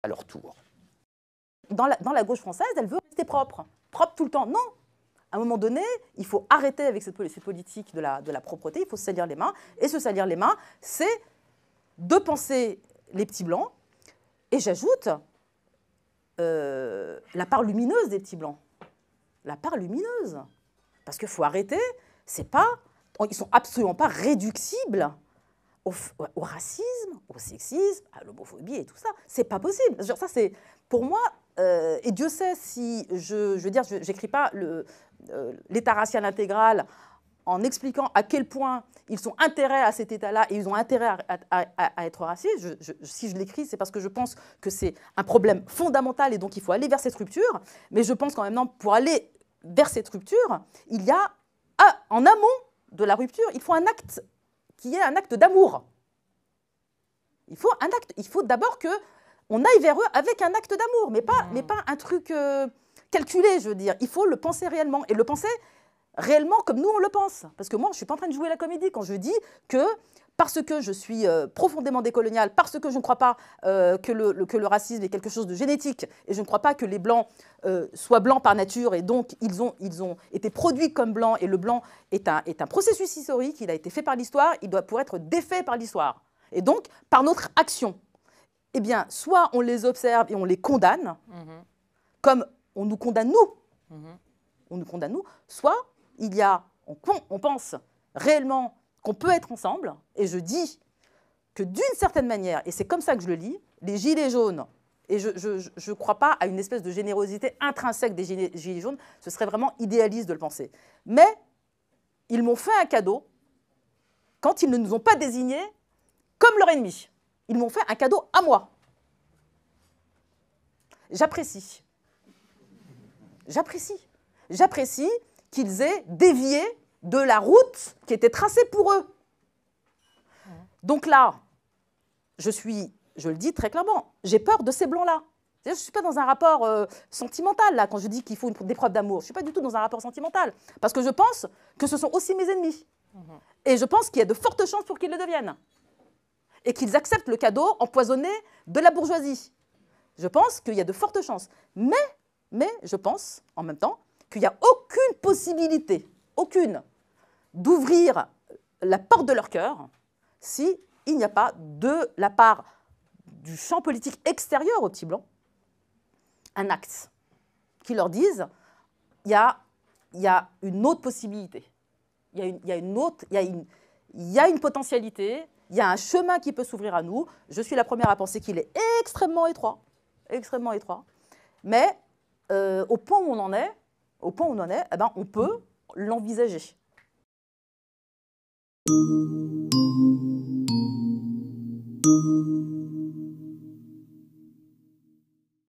à leur tour. Dans la gauche française, elle veut rester propre. Propre tout le temps. Non. À un moment donné, il faut arrêter avec cette politique de la propreté, il faut se salir les mains. Et se salir les mains, c'est de penser les petits blancs. Et j'ajoute la part lumineuse des petits blancs. La part lumineuse. Parce qu'il faut arrêter, ils ne sont absolument pas réductibles au racisme, au sexisme, à l'homophobie et tout ça. C'est pas possible. Genre, ça, c'est, pour moi, et Dieu sait si je n'écris pas l'état racial intégral en expliquant à quel point ils ont intérêt à cet état-là et ils ont intérêt à être racistes. Si je l'écris, c'est parce que je pense que c'est un problème fondamental et donc il faut aller vers cette rupture. Mais je pense qu'en même temps, pour aller vers cette rupture, il y a, en amont de la rupture, il faut un acte qui est un acte d'amour. Il faut d'abord qu'on aille vers eux avec un acte d'amour, mais pas un truc calculé, je veux dire. Il faut le penser réellement, et le penser réellement comme nous on le pense. Parce que moi, je ne suis pas en train de jouer la comédie quand je dis que, parce que je suis profondément décoloniale, parce que je ne crois pas que le racisme est quelque chose de génétique, et je ne crois pas que les Blancs soient blancs par nature, et donc ils ont été produits comme blancs, et le blanc est un processus historique, il a été fait par l'histoire, il doit pouvoir être défait par l'histoire. Et donc, par notre action, eh bien, soit on les observe et on les condamne, comme on nous condamne nous, on nous condamne nous, soit on pense réellement qu'on peut être ensemble, et je dis que d'une certaine manière, et c'est comme ça que je le lis, les gilets jaunes, et je ne crois pas à une espèce de générosité intrinsèque des gilets jaunes, ce serait vraiment idéaliste de le penser. Mais ils m'ont fait un cadeau quand ils ne nous ont pas désignés comme leur ennemi. Ils m'ont fait un cadeau à moi. J'apprécie. J'apprécie qu'ils aient dévié de la route qui était tracée pour eux. Donc là, je le dis très clairement, j'ai peur de ces blancs-là. Je ne suis pas dans un rapport sentimental, là, quand je dis qu'il faut des preuves d'amour. Je ne suis pas du tout dans un rapport sentimental. Parce que je pense que ce sont aussi mes ennemis. Et je pense qu'il y a de fortes chances pour qu'ils le deviennent. Et qu'ils acceptent le cadeau empoisonné de la bourgeoisie. Je pense qu'il y a de fortes chances. Mais je pense, en même temps, qu'il n'y a aucune possibilité, aucune, d'ouvrir la porte de leur cœur s'il n'y a pas, de la part du champ politique extérieur aux petits blancs, un acte qui leur dise il y a une autre possibilité, il y a une potentialité, il y a un chemin qui peut s'ouvrir à nous. Je suis la première à penser qu'il est extrêmement étroit, mais au point où on en est, eh ben, on peut l'envisager.